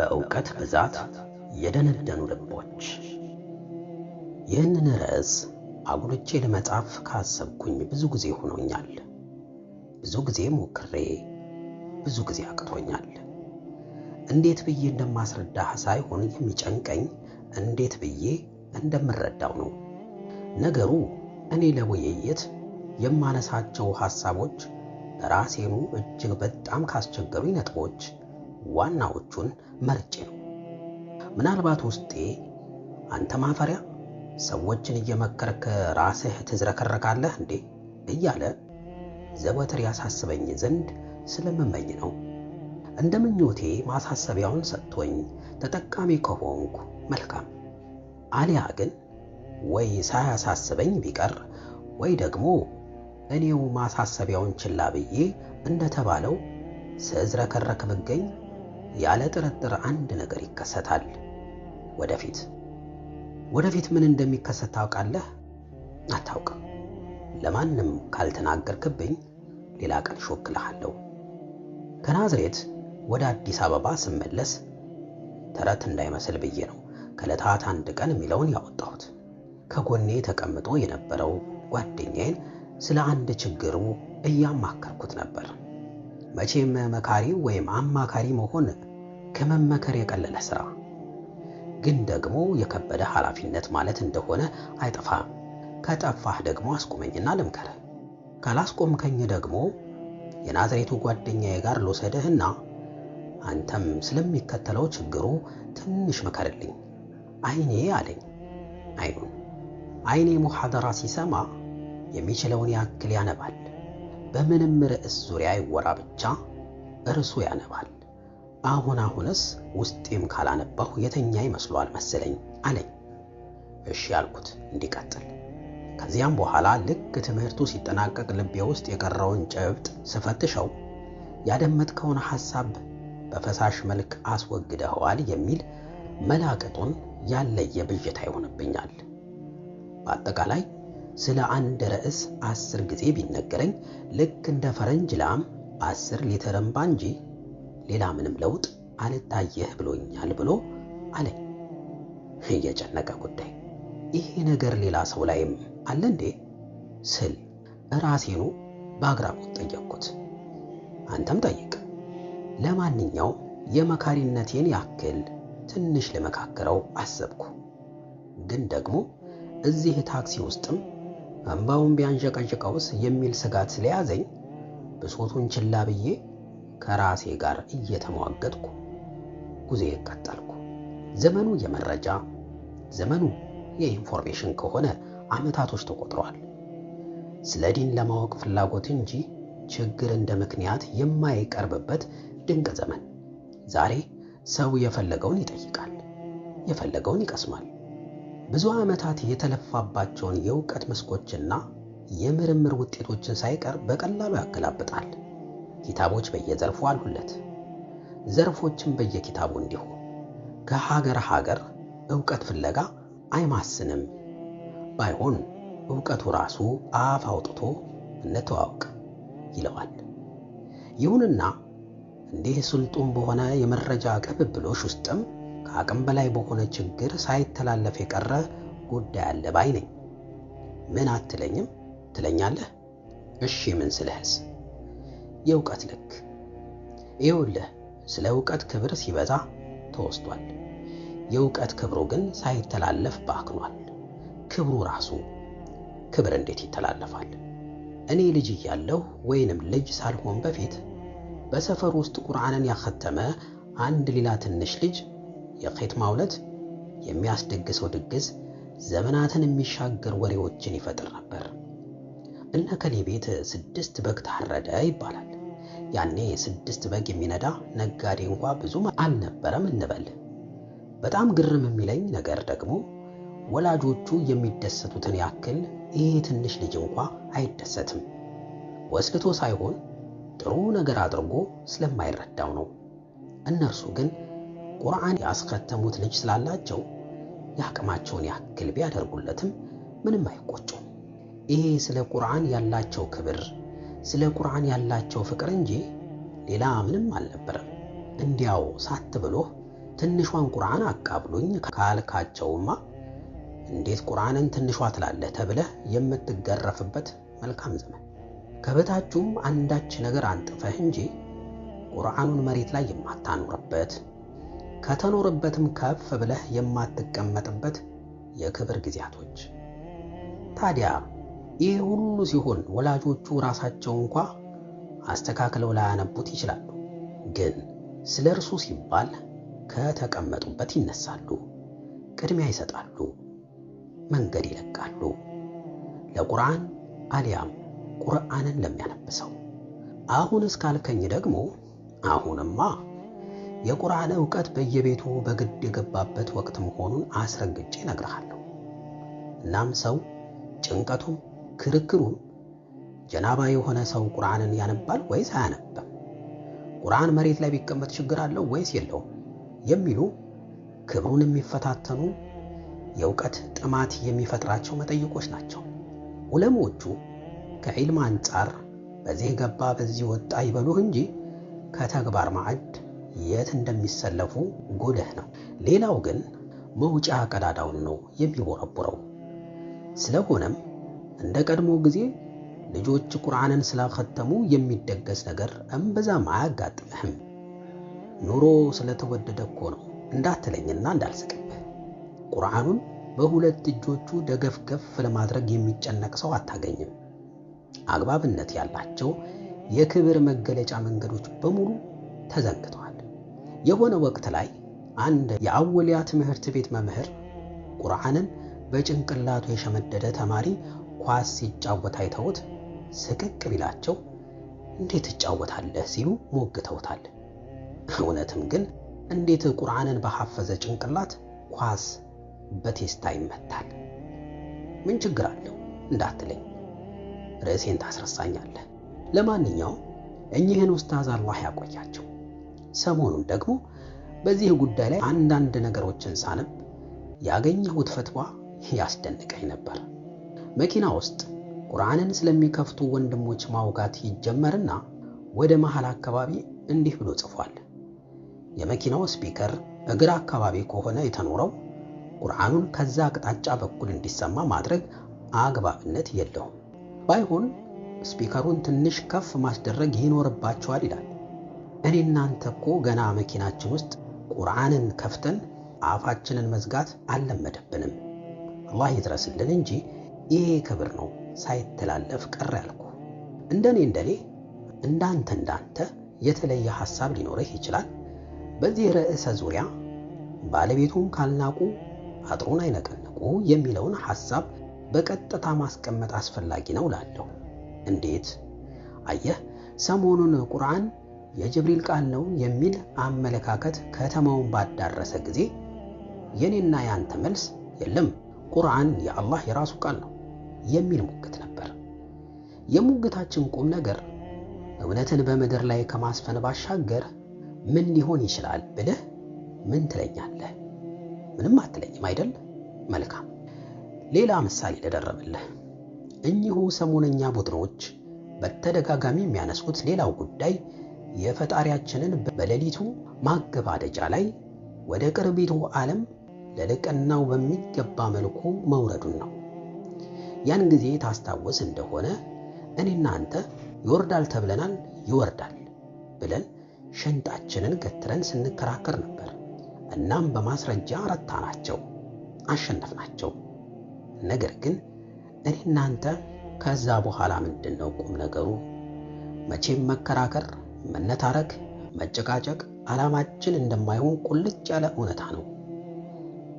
በእውቀት ብዛት የደነደኑ ልቦች። ይህንን ርዕስ አጉልቼ ለመጻፍ ካሰብኩኝ ብዙ ጊዜ ሆኖኛል። ብዙ ጊዜ ሞክሬ ብዙ ጊዜ አቅቶኛል። እንዴት ብዬ እንደማስረዳህ ሳይሆን የሚጨንቀኝ እንዴት ብዬ እንደምረዳው ነው። ነገሩ እኔ ለውይይት የማነሳቸው ሐሳቦች ራሴኑ እጅግ በጣም ካስቸገሩኝ ነጥቦች ዋናዎቹን መርጬ ነው። ምናልባት ውስጤ አንተ ማፈሪያ ሰዎችን እየመከርክ ራስህ ትዝረከረካለህ እንዴ እያለ ዘወትር ያሳስበኝ ዘንድ ስለምመኝ ነው። እንደ ምኞቴ ማሳሰቢያውን ሰጥቶኝ ተጠቃሚ ከሆንኩ መልካም፣ አሊያ ግን ወይ ሳያሳስበኝ ቢቀር ወይ ደግሞ እኔው ማሳሰቢያውን ችላ ብዬ እንደተባለው ስዝረከረክ ብገኝ ያለ ጥርጥር አንድ ነገር ይከሰታል። ወደፊት ምን እንደሚከሰት ታውቃለህ? አታውቅም። ለማንም ካልተናገርክብኝ ሌላ ቀን ሾክልሃለሁ። ከናዝሬት ወደ አዲስ አበባ ስመለስ ተረት እንዳይመስል ብዬ ነው ከዕለታት አንድ ቀን የሚለውን ያወጣሁት። ከጎኔ ተቀምጦ የነበረው ጓደኛዬን ስለ አንድ ችግሩ እያማከርኩት ነበር። መቼም መካሪ ወይም አማካሪ መሆን ከመመከር የቀለለ ሥራ፣ ግን ደግሞ የከበደ ኃላፊነት ማለት እንደሆነ አይጠፋም። ከጠፋህ ደግሞ አስቆመኝና ልምከርህ፣ ካላስቆምከኝ ደግሞ የናዝሬቱ ጓደኛዬ ጋር ልውሰድህና አንተም ስለሚከተለው ችግሩ ትንሽ ምከርልኝ። አይኔ አለኝ። አይኔ ሙሐደራ ሲሰማ የሚችለውን ያክል ያነባል። በምንም ርዕስ ዙሪያ ይወራ ብቻ እርሱ ያነባል። አሁንስ ውስጤም ካላነባሁ የተኛ ይመስሏል መሰለኝ አለኝ። እሺ ያልኩት እንዲቀጥል። ከዚያም በኋላ ልክ ትምህርቱ ሲጠናቀቅ ልቤ ውስጥ የቀረውን ጭብጥ ስፈትሸው ያደመጥከውን ሐሳብ በፈሳሽ መልክ አስወግደኸዋል የሚል መላቅጡን ያለየ ብዥታ ይሆንብኛል። በአጠቃላይ ስለ አንድ ርዕስ 10 ጊዜ ቢነገረኝ ልክ እንደ ፈረንጅ ላም 10 ሊትር እምባ እንጂ ሌላ ምንም ለውጥ አልታየህ ብሎኛል ብሎ አለኝ። የጨነቀ ጉዳይ። ይሄ ነገር ሌላ ሰው ላይም አለ እንዴ ስል ራሴኑ በአግራሞት ጠየቅኩት። አንተም ጠይቅ። ለማንኛውም የመካሪነቴን ያክል ትንሽ ለመካከረው አሰብኩ። ግን ደግሞ እዚህ ታክሲ ውስጥም እንባውን ቢያንዠቀዥቀውስ የሚል ስጋት ስለያዘኝ ብሶቱን ችላ ብዬ ከራሴ ጋር እየተሟገጥኩ ጉዞዬን ቀጠልኩ። ዘመኑ የመረጃ ዘመኑ የኢንፎርሜሽን ከሆነ ዓመታቶች ተቆጥረዋል። ስለ ዲን ለማወቅ ፍላጎት እንጂ ችግር እንደ ምክንያት የማይቀርብበት ድንቅ ዘመን። ዛሬ ሰው የፈለገውን ይጠይቃል፣ የፈለገውን ይቀስማል። ብዙ ዓመታት የተለፋባቸውን የእውቀት መስኮችና የምርምር ውጤቶችን ሳይቀር በቀላሉ ያገላብጣል። ኪታቦች በየዘርፉ አሉለት፣ ዘርፎችም በየኪታቡ እንዲሁ። ከሀገር ዕውቀት ፍለጋ አይማስንም። ባይሆን ዕውቀቱ ራሱ አፍ አውጥቶ እንተዋወቅ ይለዋል። ይሁንና እንዲህ ስልጡን በሆነ የመረጃ ቅብብሎሽ ውስጥም ከአቅም በላይ በሆነ ችግር ሳይተላለፍ የቀረ ጉዳይ አለ ባይ ነኝ። ምን አትለኝም ትለኛለህ? እሺ ምን ስለህስ? የእውቀት ልክ። ይኸውልህ ስለ ዕውቀት ክብር ሲበዛ ተወስቷል። የዕውቀት ክብሩ ግን ሳይተላለፍ ባክኗል። ክብሩ ራሱ ክብር እንዴት ይተላለፋል? እኔ ልጅ እያለሁ ወይንም ልጅ ሳልሆን በፊት በሰፈር ውስጥ ቁርአንን ያኸተመ አንድ ሌላ ትንሽ ልጅ የኺትማ ዕለት የሚያስደግሰው ድግስ ዘመናትን የሚሻገር ወሬዎችን ይፈጥር ነበር። እነ ከሌ ቤት 6 በግ ታረደ ይባላል። ያኔ 6 በግ የሚነዳ ነጋዴ እንኳ ብዙም አልነበረም እንበል። በጣም ግርም የሚለኝ ነገር ደግሞ ወላጆቹ የሚደሰቱትን ያክል ይሄ ትንሽ ልጅ እንኳ አይደሰትም። ወስልቶ ሳይሆን ጥሩ ነገር አድርጎ ስለማይረዳው ነው። እነርሱ ግን ቁርአን ያስከተሙት ልጅ ስላላቸው ያቅማቸውን ያክል ቢያደርጉለትም ምንም አይቆጩም። ይሄ ስለ ቁርአን ያላቸው ክብር፣ ስለ ቁርአን ያላቸው ፍቅር እንጂ ሌላ ምንም አልነበረም። እንዲያው ሳት ብሎ ትንሿን ቁርአን አቃብሉኝ ካልካቸውማ እንዴት ቁርአንን ትንሿ ትላለህ ተብለህ የምትገረፍበት መልካም ዘመን። ከበታቹም አንዳች ነገር አንጥፈህ እንጂ ቁርአኑን መሬት ላይ የማታኖርበት ከተኖርበትም ከፍ ብለህ የማትቀመጥበት የክብር ጊዜያቶች። ታዲያ ይህ ሁሉ ሲሆን ወላጆቹ ራሳቸው እንኳ አስተካክለው ላያነቡት ይችላሉ። ግን ስለ እርሱ ሲባል ከተቀመጡበት ይነሳሉ፣ ቅድሚያ ይሰጣሉ፣ መንገድ ይለቃሉ ለቁርአን አሊያም ቁርአንን ለሚያነብሰው። አሁን እስካልከኝ ደግሞ አሁንማ የቁርአን ዕውቀት በየቤቱ በግድ የገባበት ወቅት መሆኑን አስረግጬ እነግርሃለሁ። እናም ሰው ጭንቀቱም ክርክሩም ጀናባ የሆነ ሰው ቁርአንን ያነባል ወይስ አያነብም? ቁርአን መሬት ላይ ቢቀመጥ ችግር አለው ወይስ የለውም? የሚሉ ክብሩን የሚፈታተኑ የዕውቀት ጥማት የሚፈጥራቸው መጠይቆች ናቸው። ዑለሞቹ ከዒልም አንጻር በዚህ ገባ በዚህ ወጣ ይበሉህ እንጂ ከተግባር ማዕድ የት እንደሚሰለፉ ጉልህ ነው። ሌላው ግን መውጫ ቀዳዳውን ነው የሚቦረቡረው። ስለሆነም እንደ ቀድሞ ጊዜ ልጆች ቁርአንን ስላከተሙ የሚደገስ ነገር እምብዛም አያጋጥምህም። ኑሮ ስለተወደደ እኮ ነው እንዳትለኝና እንዳልስቅብህ። ቁርአኑን በሁለት እጆቹ ደገፍገፍ ለማድረግ የሚጨነቅ ሰው አታገኝም። አግባብነት ያላቸው የክብር መገለጫ መንገዶች በሙሉ ተዘንግተዋል። የሆነ ወቅት ላይ አንድ የአወሊያ ትምህርት ቤት መምህር ቁርአንን በጭንቅላቱ የሸመደደ ተማሪ ኳስ ሲጫወት አይተውት ስቅቅ ቢላቸው እንዴት ትጫወታለህ ሲሉ ሞግተውታል። እውነትም ግን እንዴት ቁርአንን በሐፈዘ ጭንቅላት ኳስ በቴስታ ይመታል? ምን ችግር አለው እንዳትለኝ ርዕሴን ታስረሳኛለህ። ለማንኛውም እኚህን ኡስታዝ አላህ ያቆያቸው። ሰሞኑን ደግሞ በዚህ ጉዳይ ላይ አንዳንድ ነገሮችን ሳነብ ያገኘሁት ፈትዋ ያስደንቀኝ ነበር። መኪና ውስጥ ቁርአንን ስለሚከፍቱ ወንድሞች ማውጋት ይጀመርና ወደ መሃል አካባቢ እንዲህ ብሎ ጽፏል። የመኪናው ስፒከር እግር አካባቢ ከሆነ የተኖረው ቁርአኑን ከዛ አቅጣጫ በኩል እንዲሰማ ማድረግ አግባብነት የለውም። ባይሆን ስፒከሩን ትንሽ ከፍ ማስደረግ ይኖርባቸዋል ይላል። እኔ እናንተ እኮ ገና መኪናችን ውስጥ ቁርአንን ከፍተን አፋችንን መዝጋት አልለመደብንም። አላህ ይድረስልን እንጂ ይሄ ክብር ነው ሳይተላለፍ ቀረ ያልኩ። እንደኔ እንዳንተ የተለየ ሐሳብ ሊኖርህ ይችላል። በዚህ ርዕሰ ዙሪያ ባለቤቱን ካልናቁ አጥሩን አይነቀንቁ የሚለውን ሐሳብ በቀጥታ ማስቀመጥ አስፈላጊ ነው እላለሁ። እንዴት? አየህ፣ ሰሞኑን ቁርአን የጅብሪል ቃል ነው የሚል አመለካከት ከተማውን ባዳረሰ ጊዜ የኔና ያንተ መልስ የለም ቁርአን የአላህ የራሱ ቃል ነው የሚል ሙግት ነበር። የሙግታችን ቁም ነገር እውነትን በምድር ላይ ከማስፈን ባሻገር ምን ሊሆን ይችላል ብለህ ምን ትለኛለህ? ምንም አትለኝም አይደል? መልካም። ሌላ ምሳሌ ልደረብልህ። እኚሁ ሰሞነኛ ቡድኖች በተደጋጋሚ የሚያነሱት ሌላው ጉዳይ የፈጣሪያችንን በሌሊቱ ማገባደጃ ላይ ወደ ቅርቢቱ ዓለም ለልቅናው በሚገባ መልኩ መውረዱን ነው። ያን ጊዜ ታስታውስ እንደሆነ እኔና አንተ ይወርዳል ተብለናል፣ ይወርዳል ብለን ሸንጣችንን ገትረን ስንከራከር ነበር። እናም በማስረጃ ረታናቸው፣ አሸነፍናቸው። ነገር ግን እኔና አንተ ከዛ በኋላ ምንድነው ቁም ነገሩ? መቼም መከራከር፣ መነታረክ፣ መጨቃጨቅ ዓላማችን እንደማይሆን ቁልጭ ያለ እውነታ ነው።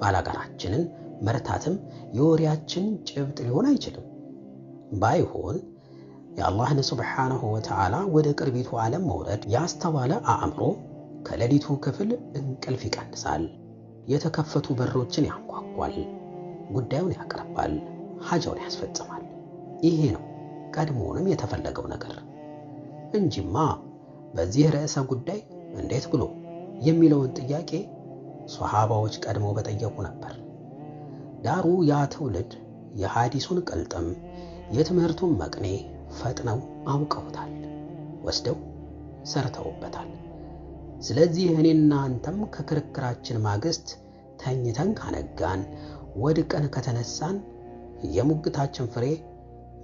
ባላጋራችንን መርታትም የወሬያችን ጭብጥ ሊሆን አይችልም። ባይሆን የአላህን ሱብሓነሁ ወተዓላ ወደ ቅርቢቱ ዓለም መውረድ ያስተዋለ አእምሮ ከሌሊቱ ክፍል እንቅልፍ ይቀንሳል፣ የተከፈቱ በሮችን ያንኳኳል፣ ጉዳዩን ያቀርባል፣ ሐጃውን ያስፈጽማል። ይሄ ነው ቀድሞውንም የተፈለገው ነገር እንጂማ በዚህ ርዕሰ ጉዳይ እንዴት ብሎ የሚለውን ጥያቄ ሷሃባዎች ቀድመው በጠየቁ ነበር። ዳሩ ያ ትውልድ የሐዲሱን ቅልጥም የትምህርቱን መቅኔ ፈጥነው አውቀውታል፣ ወስደው ሰርተውበታል። ስለዚህ እኔና አንተም ከክርክራችን ማግስት ተኝተን ካነጋን ወድቀን ከተነሳን የሙግታችን ፍሬ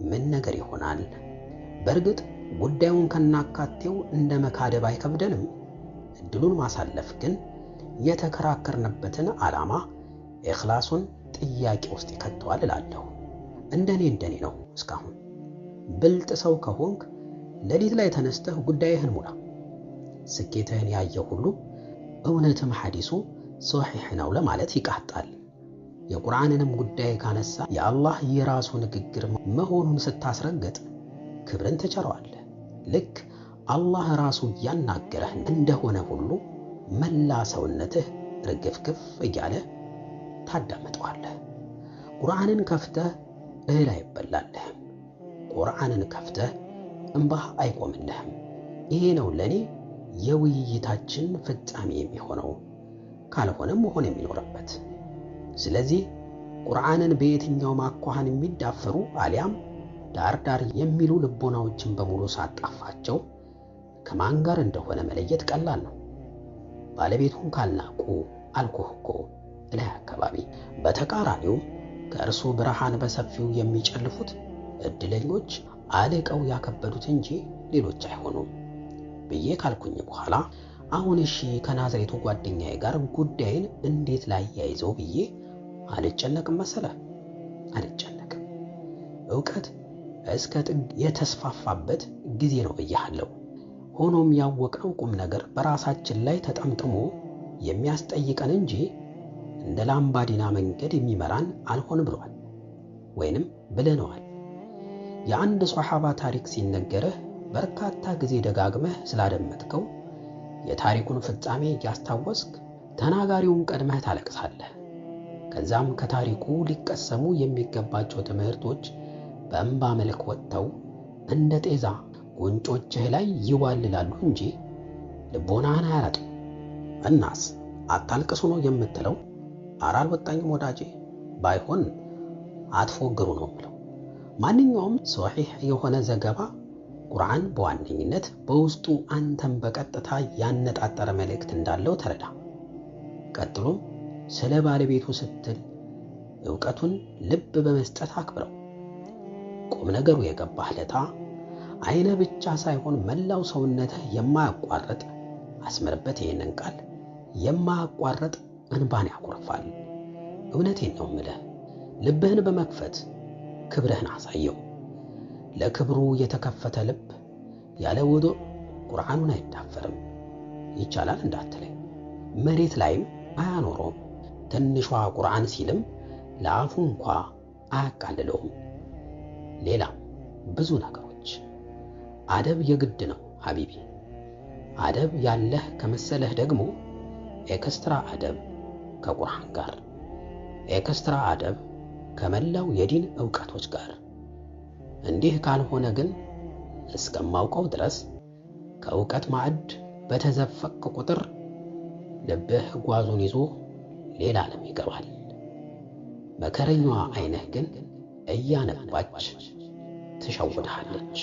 ምን ነገር ይሆናል? በእርግጥ ጉዳዩን ከናካቴው እንደ መካደብ አይከብደንም። እድሉን ማሳለፍ ግን የተከራከርንበትን ዓላማ ኢኽላሱን ጥያቄ ውስጥ ይከተዋል እላለሁ። እንደኔ ነው። እስካሁን ብልጥ ሰው ከሆንክ ሌሊት ላይ ተነስተህ ጉዳይህን ሙላ። ስኬትህን ያየ ሁሉ እውነትም ሐዲሱ ሶሒሕ ነው ለማለት ይቃጣል። የቁርአንንም ጉዳይ ካነሳ የአላህ የራሱ ንግግር መሆኑን ስታስረግጥ ክብርን ትቸረዋለህ። ልክ አላህ ራሱ ያናገረህ እንደሆነ ሁሉ መላ ሰውነትህ ርግፍግፍ እያለ ታዳምጠዋለህ። ቁርአንን ከፍተህ እህል አይበላለህም። ቁርአንን ከፍተህ እንባህ አይቆምልህም። ይሄ ነው ለኔ የውይይታችን ፍጻሜ የሚሆነው፣ ካልሆነም መሆን የሚኖርበት። ስለዚህ ቁርአንን በየትኛው ማኳሃን የሚዳፈሩ አሊያም ዳር የሚሉ ልቦናዎችን በሙሉ ሳጣፋቸው ከማን ጋር እንደሆነ መለየት ቀላል ነው። ባለቤቱን ካልናቁ አልኩህ እኮ ላይ አካባቢ። በተቃራኒው ከእርሱ ብርሃን በሰፊው የሚጨልፉት እድለኞች አለቀው ያከበዱት እንጂ ሌሎች አይሆኑም ብዬ ካልኩኝ በኋላ አሁን እሺ ከናዝሬቱ ጓደኛዬ ጋር ጉዳይን እንዴት ላይ ያይዘው ብዬ አልጨነቅም መሰለህ? አልጨነቅም። ዕውቀት እስከ ጥግ የተስፋፋበት ጊዜ ነው ብያለሁ። ሆኖም ያወቅነው ቁም ነገር በራሳችን ላይ ተጠምጥሞ የሚያስጠይቀን እንጂ እንደ ላምባዲና መንገድ የሚመራን አልሆን ብሏል ወይንም ብለነዋል። የአንድ ሷሐባ ታሪክ ሲነገርህ በርካታ ጊዜ ደጋግመህ ስላደመጥከው የታሪኩን ፍጻሜ እያስታወስክ ተናጋሪውን ቀድመህ ታለቅሳለህ። ከዛም ከታሪኩ ሊቀሰሙ የሚገባቸው ትምህርቶች በእንባ መልክ ወጥተው እንደ ጤዛ ጉንጮችህ ላይ ይዋልላሉ እንጂ ልቦናህን አያረጡም። እናስ አታልቅሱ ነው የምትለው? ኧረ አልወጣኝም ወዳጄ፣ ባይሆን አትፎግሩ ነው ብለው። ማንኛውም ሶሒሕ የሆነ ዘገባ ቁርአን በዋነኝነት በውስጡ አንተን በቀጥታ ያነጣጠረ መልእክት እንዳለው ተረዳ። ቀጥሎም ስለ ባለቤቱ ስትል ዕውቀቱን ልብ በመስጠት አክብረው። ቁም ነገሩ የገባህ ለታ አይነ ብቻ ሳይሆን መላው ሰውነትህ የማያቋርጥ አስመርበት፣ ይህንን ቃል የማያቋርጥ እንባን ያኮርፋል። እውነቴን ነው ምለህ ልብህን በመክፈት ክብርህን አሳየው። ለክብሩ የተከፈተ ልብ ያለ ውዱእ ቁርአኑን አይዳፈርም። ይቻላል እንዳትለኝ መሬት ላይም አያኖረውም። ትንሿ ቁርአን ሲልም ለአፉ እንኳ አያቃልለውም። ሌላም ብዙ ነገሮች። አደብ የግድ ነው ሐቢቢ። አደብ ያለህ ከመሰለህ ደግሞ ኤክስትራ አደብ ከቁርአን ጋር፣ ኤክስትራ አደብ ከመላው የዲን ዕውቀቶች ጋር። እንዲህ ካልሆነ ግን እስከማውቀው ድረስ ከዕውቀት ማዕድ በተዘፈቅ ቁጥር ልብህ ጓዙን ይዞ ሌላ ዓለም ይገባል። መከረኛዋ አይነህ ግን እያነባች ትሸውድሃለች።